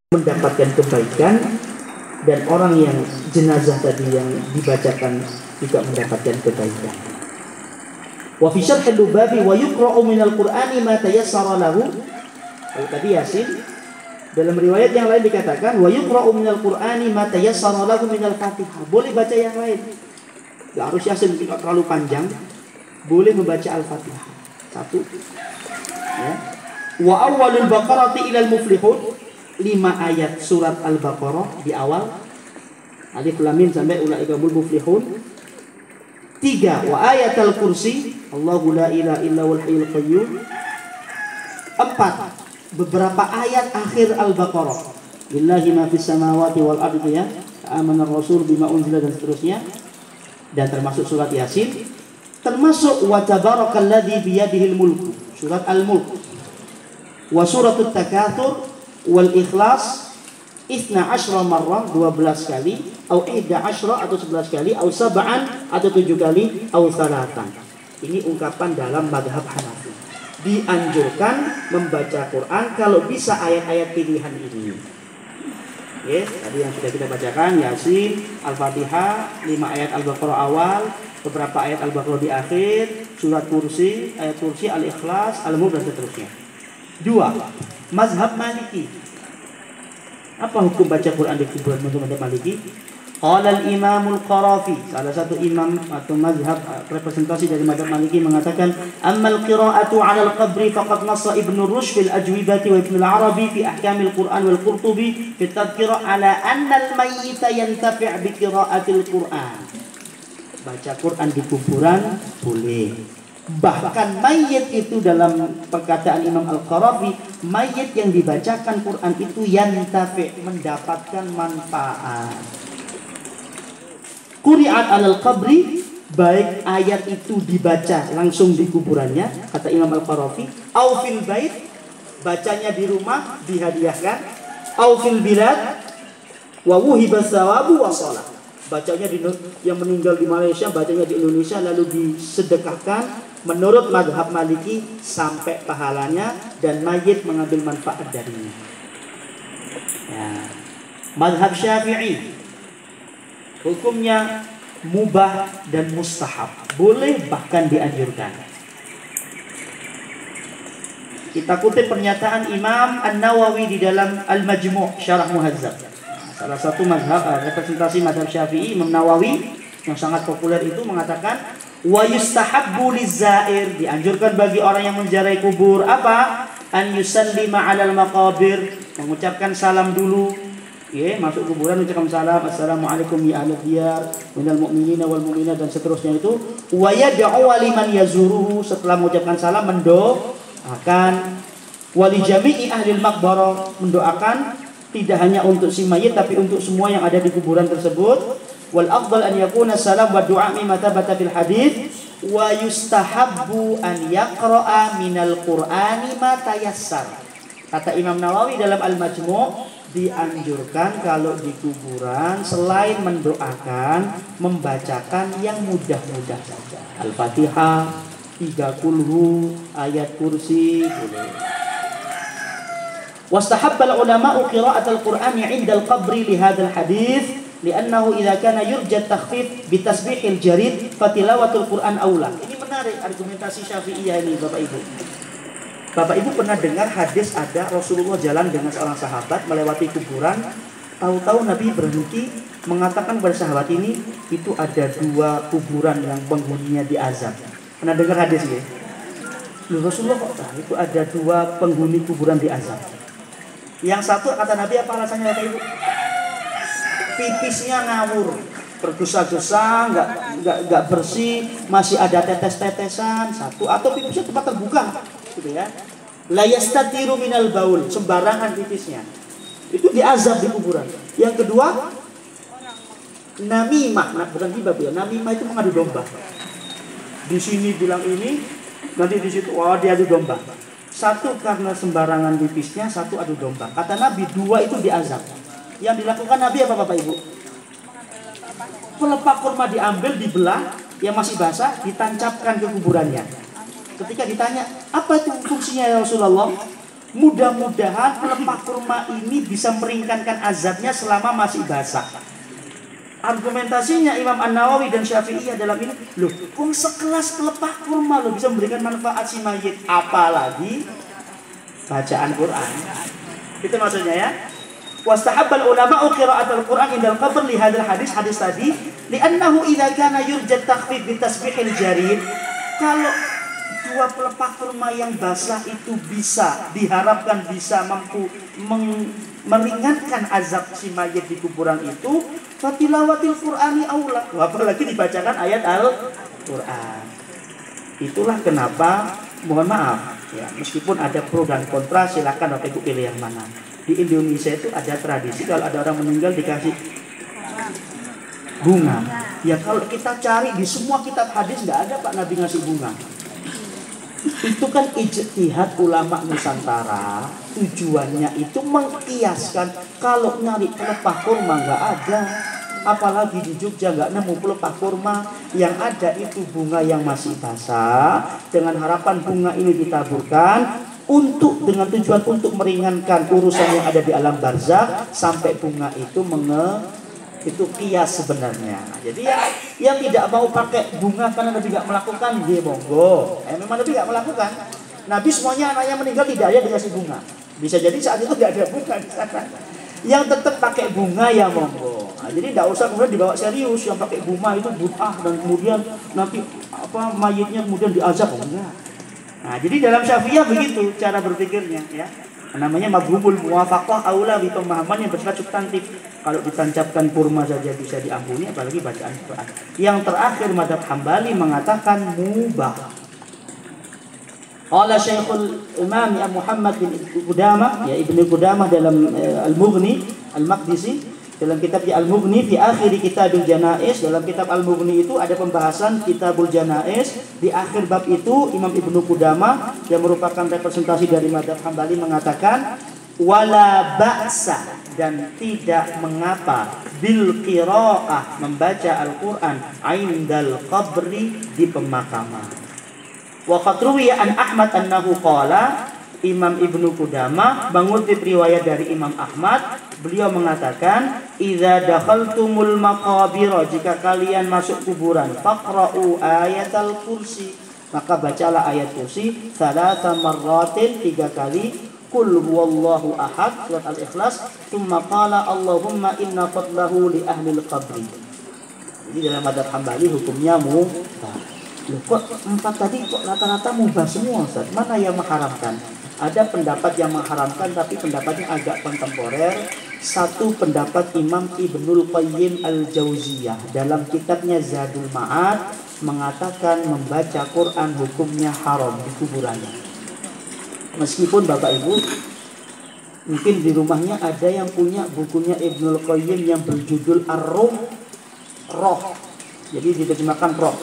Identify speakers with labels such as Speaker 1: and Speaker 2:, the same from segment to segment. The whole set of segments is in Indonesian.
Speaker 1: mendapatkan kebaikan, dan orang yang jenazah tadi yang dibacakan juga mendapatkan kebaikan. Wa fi syarh al-Lubabi wa yuqra'u min al-Qur'ani ma tayassara lahu. Tadi Yasin, dalam riwayat yang lain dikatakan wa yuqra'u min al-Qur'ani ma tayassara lahu min al-Fatihah. Boleh baca yang lain. Enggak harus Yasin, tidak terlalu panjang. Boleh membaca Al-Fatihah. Satu. Ya. Wa awwalul Baqarati ilal Muflihun. 5 ayat surat Al-Baqarah di awal, Alif Lam Mim sampai ulaika humul muflihun. 3 wa ayat Al-Kursi, Allahu la ilaha illa huwal hayyul qayyum. 4 beberapa ayat akhir Al-Baqarah, lillahi ma fis samawati wal ardi, ya, amana ar-rasul bima unzila, dan seterusnya, dan termasuk surat Yasin, termasuk wa tabarakalladzi biyadihil mulku, surat Al-Mulk, wa suratut Takatsur wal Ikhlas 12 marrah, 12 kali, atau 11 atau 11 kali, atau 7 atau 7 kali, atau 3. Ini ungkapan dalam mazhab Hanafi. Dianjurkan membaca Quran kalau bisa ayat-ayat pilihan ini. Yes, tadi yang sudah kita bacakan Yasin, Al-Fatihah, 5 ayat Al-Baqarah awal, beberapa ayat Al-Baqarah di akhir, surat Kursi, ayat Kursi, Al-Ikhlas, Al-Mulk, dan seterusnya. 2. Mazhab Maliki. Apa hukum baca Quran di kuburan menurut mazhab Maliki? Qala al-Imamul Qarafi, salah satu imam atau mazhab representasi dari mazhab Maliki, mengatakan ammal qira'atu 'ala al-qabri faqad nassa Ibnu Rushd fil ajwibati wa Ibnu al-Arabi fi ahkamil Quran wal Qurtubi fi tadhkirah 'ala anna al-mayyita yantafi' bi qira'atil Quran. Baca Quran di kuburan boleh. Bahkan mayit itu dalam perkataan Imam Al-Qarafi, mayit yang dibacakan Quran itu yantafi', mendapatkan manfaat. Quri'at 'alal qabri, baik ayat itu dibaca langsung di kuburannya, kata Imam Al-Qarafi, au fil bait, bacanya di rumah dihadiahkan, au fil bilad wa wuhiba tsawabu wa shalah, bacanya di yang meninggal di Malaysia, bacanya di Indonesia lalu disedekahkan. Menurut mazhab Maliki sampai pahalanya dan mayit mengambil manfaat darinya. Ya. Mazhab Syafi'i hukumnya mubah dan mustahab, boleh bahkan dianjurkan. Kita kutip pernyataan Imam An-Nawawi di dalam Al-Majmu' Syarah Muhazzab. Salah satu mazhab representasi mazhab Syafi'i, Imam Nawawi yang sangat populer itu mengatakan wa yustahabbu lizair, dianjurkan bagi orang yang menziarahi kubur apa? An yusallima 'alal maqabir, mengucapkan salam dulu. Ya, masuk kuburan ucapkan salam, assalamualaikum ya ahlal diyar minal mu'minina wal mu'minat, dan seterusnya itu. Wa yad'u liman yazuruhu, setelah mengucapkan salam mendoakan. Wa li jami'i ahlil maqbarah, mendoakan tidak hanya untuk si mayit tapi untuk semua yang ada di kuburan tersebut. Wal afdal an yakuna salam wa du'a mimma thabata fil hadits, wa yustahabbu an yaqra'a minal qur'ani ma tayassar. Kata Imam Nawawi dalam Al-Majmu', dianjurkan kalau di kuburan selain mendoakan, membacakan yang mudah-mudah saja. Al-Fatihah, 3 kulhu, ayat kursi, boleh. Wastahabbal ulama'u qira'atul Qur'ani 'inda al-qabri li hadzal hadits, li'annahu idza kana yurja takhfif bi tasbihil jarid fatilawatul Qur'an aula. Ini menarik argumentasi Syafi'iyah ini, Bapak Ibu. Bapak Ibu pernah dengar hadis ada Rasulullah jalan dengan seorang sahabat melewati kuburan, tahu-tahu Nabi berhenti mengatakan kepada sahabat ini, itu ada 2 kuburan yang penghuninya diazab. Pernah dengar hadis ini? Loh, Rasulullah kok tahu itu ada 2 penghuni kuburan diazab? Yang satu kata Nabi, apa alasannya Bapak Ibu? Pipisnya ngawur, berdosa-dosa, nggak bersih, masih ada tetes-tetesan, satu, atau pipisnya tempat terbuka, gitu ya. La yastatiru minal baul, sembarangan pipisnya. Itu diazab di kuburan. Yang kedua, namimah, bukan gibah ya. Namimah itu mengadu domba. Di sini bilang ini, nanti di situ dia adu domba. Satu karena sembarangan pipisnya, satu adu domba. Kata Nabi, 2 itu diazab. Yang dilakukan Nabi apa Bapak Ibu? Pelepah kurma diambil, dibelah, yang masih basah ditancapkan ke kuburannya. Ketika ditanya, apa itu fungsinya ya Rasulullah? Mudah-mudahan pelepah kurma ini bisa meringankan azabnya selama masih basah. Argumentasinya Imam An-Nawawi dan Syafi'iyah dalam ini, loh, kok sekelas pelepah kurma loh bisa memberikan manfaat si mayit, apalagi bacaan Quran. Itu maksudnya ya. Wastahabbal ulama'u qira'atul Qur'an indal qabr li hadzal hadis tadi li'annahu idza kana yurja takhfif bi tasbihil jarid. Kalau dua pelepah kurma yang basah itu bisa diharapkan bisa mampu meringankan azab si mayit di kuburan itu, fatilawatil Qur'ani aula, apalagi dibacakan ayat Al-Qur'an. Itulah kenapa, mohon maaf ya, meskipun ada pro dan kontra, silakan Bapak Ibu pilih yang mana. Di Indonesia itu ada tradisi kalau ada orang meninggal dikasih bunga. Ya kalau kita cari di semua kitab hadis nggak ada Pak Nabi ngasih bunga. Itu kan ijtihad ulama Nusantara, tujuannya itu mengkiaskan. Kalau nyari pelepah kurma nggak ada, apalagi di Jogja nggak nemu pelepah kurma, yang ada itu bunga yang masih basah, dengan harapan bunga ini ditaburkan dengan tujuan untuk meringankan urusan yang ada di alam barzakh sampai bunga itu itu kias sebenarnya. Jadi yang tidak mau pakai bunga karena Nabi tidak melakukan, dia monggo. Memang Nabi tidak melakukan. Nabi semuanya anaknya meninggal tidak ada dikasih bunga. Bisa jadi saat itu tidak ada bunga di sana. Yang tetap pakai bunga ya monggo. Jadi tidak usah kemudian dibawa serius yang pakai bunga itu bid'ah dan kemudian nanti mayitnya kemudian diazab, enggak. Nah, jadi dalam Syafi'iyah begitu cara berpikirnya ya. Namanya mafhumul muwafaqah aula bi pemahaman yang bersifat substantif. Kalau ditancapkan kurma saja bisa diampuni, apalagi bacaan Quran. Yang terakhir mazhab Hambali mengatakan mubah. Qala Syekhul Imam Muhammad bin Qudamah, ya Ibnu Qudamah dalam Al-Mughni Al-Maqdisi, dalam kitabnya Al-Mughni fi akhir Kitabil Janaiz, dalam kitab Al-Mughni itu ada pembahasan Kitabul Janaiz. Di akhir bab itu Imam Ibnu Qudamah yang merupakan representasi dari mazhab Hambali mengatakan wala ba'sa, dan tidak mengapa bil qiraah, membaca Al-Qur'an indal qabri, di pemakaman. Wa qad ruwiya an Ahmad annahu qala, Imam Ibnu Qudamah mengutip riwayat dari Imam Ahmad, beliau mengatakan idza dakhaltumul maqabir, jika kalian masuk kuburan, faqra'u ayatal kursi, maka bacalah ayat kursi 3 marratin, 3 kali, qul huwallahu ahad, surat Al-Ikhlas, tsumma qala Allahumma inna fadlahu li ahlil qabri. Jadi dalam mazhab Hambali hukumnya mubah. Loh, kok 4 tadi kok rata-rata mubah semua Ustaz? Mana yang mengharamkan? Ada pendapat yang mengharamkan tapi pendapatnya agak kontemporer. Satu pendapat Imam Ibnul Qayyim Al-Jauziyah dalam kitabnya Zadul Ma'ad mengatakan membaca Quran hukumnya haram di kuburannya. Meskipun Bapak Ibu mungkin di rumahnya ada yang punya bukunya Ibnul Qayyim yang berjudul Ar-Ruh, Roh. Jadi diterjemahkan roh.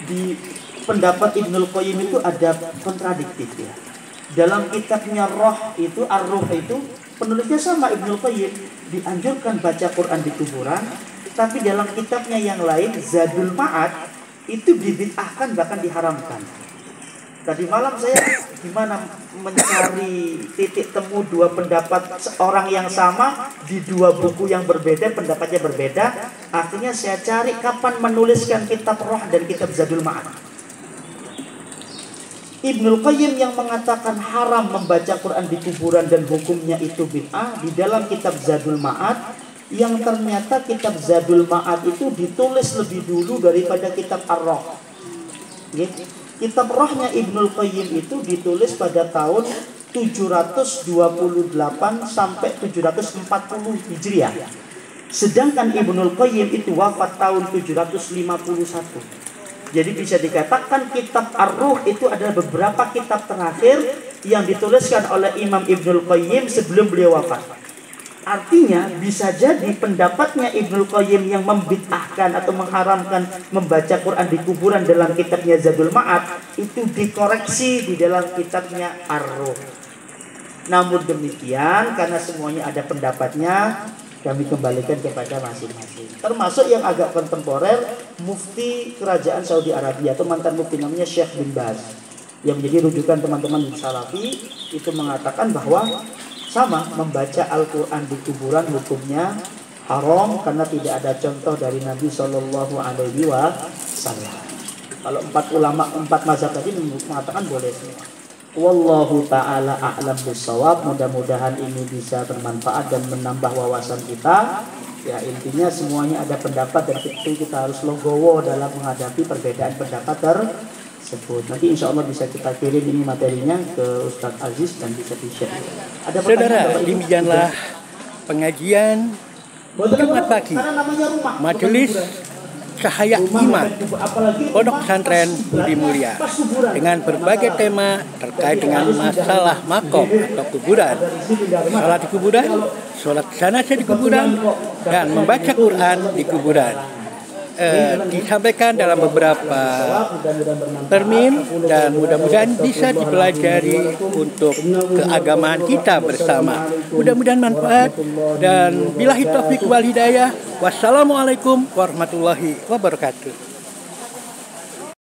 Speaker 1: Di pendapat Ibnul Qayyim itu ada kontradiktif ya. Dalam kitabnya Roh itu, Ar-Ruh itu, penulisnya sama Ibnul Qayyim, dianjurkan baca Quran di kuburan, tapi dalam kitabnya yang lain Zadul Ma'ad itu dibid'ahkan, bahkan diharamkan. Tadi malam saya gimana mencari titik temu dua pendapat orang yang sama di dua buku yang berbeda, pendapatnya berbeda. Akhirnya saya cari kapan menuliskan kitab Roh dan kitab Zadul Ma'ad. Ibnul Qayyim yang mengatakan haram membaca Quran di kuburan dan hukumnya itu bid'ah, di dalam kitab Zadul Ma'ad, yang ternyata kitab Zadul Ma'ad itu ditulis lebih dulu daripada kitab Ar-Roh. Kitab Rohnya Ibnul Qayyim itu ditulis pada tahun 728 sampai 740 Hijriah. Sedangkan Ibnul Qayyim itu wafat tahun 751. Jadi bisa dikatakan kitab Ar-Ruh itu adalah beberapa kitab terakhir yang dituliskan oleh Imam Ibnul Qayyim sebelum beliau wafat. Artinya bisa jadi pendapatnya Ibnul Qayyim yang membid'ahkan atau mengharamkan membaca Quran di kuburan dalam kitabnya Zadul Ma'ad itu dikoreksi di dalam kitabnya Ar-Ruh. Namun demikian, karena semuanya ada pendapatnya, kami kembalikan kepada masing-masing. Termasuk yang agak kontemporer, Mufti Kerajaan Saudi Arabia atau mantan Mufti namanya Syekh bin Baz. yang menjadi rujukan teman-teman Salafi itu mengatakan bahwa sama membaca Al-Quran di kuburan hukumnya haram karena tidak ada contoh dari Nabi Shallallahu Alaihi Wasallam. Kalau 4 ulama 4 mazhab tadi mengatakan boleh semua. Wallahu ta'ala a'lam bissawab. Mudah-mudahan ini bisa bermanfaat dan menambah wawasan kita. Ya, intinya semuanya ada pendapat dan kita harus legowo dalam menghadapi perbedaan pendapat tersebut. Nanti insya Allah bisa kita kirim ini materinya ke Ustadz Aziz dan bisa di-share.
Speaker 2: Saudara, demikianlah pengajian Jumat pagi Majelis Cahaya Iman Pondok Pesantren Budi Mulia dengan berbagai tema terkait dengan masalah makom atau kuburan, sholat di kuburan, sholat jenazah di kuburan, dan membaca Quran di kuburan. Disampaikan dalam beberapa termin dan mudah-mudahan bisa dipelajari untuk keagamaan kita bersama. Mudah-mudahan manfaat dan billahi taufiq wal hidayah. Wassalamualaikum warahmatullahi wabarakatuh.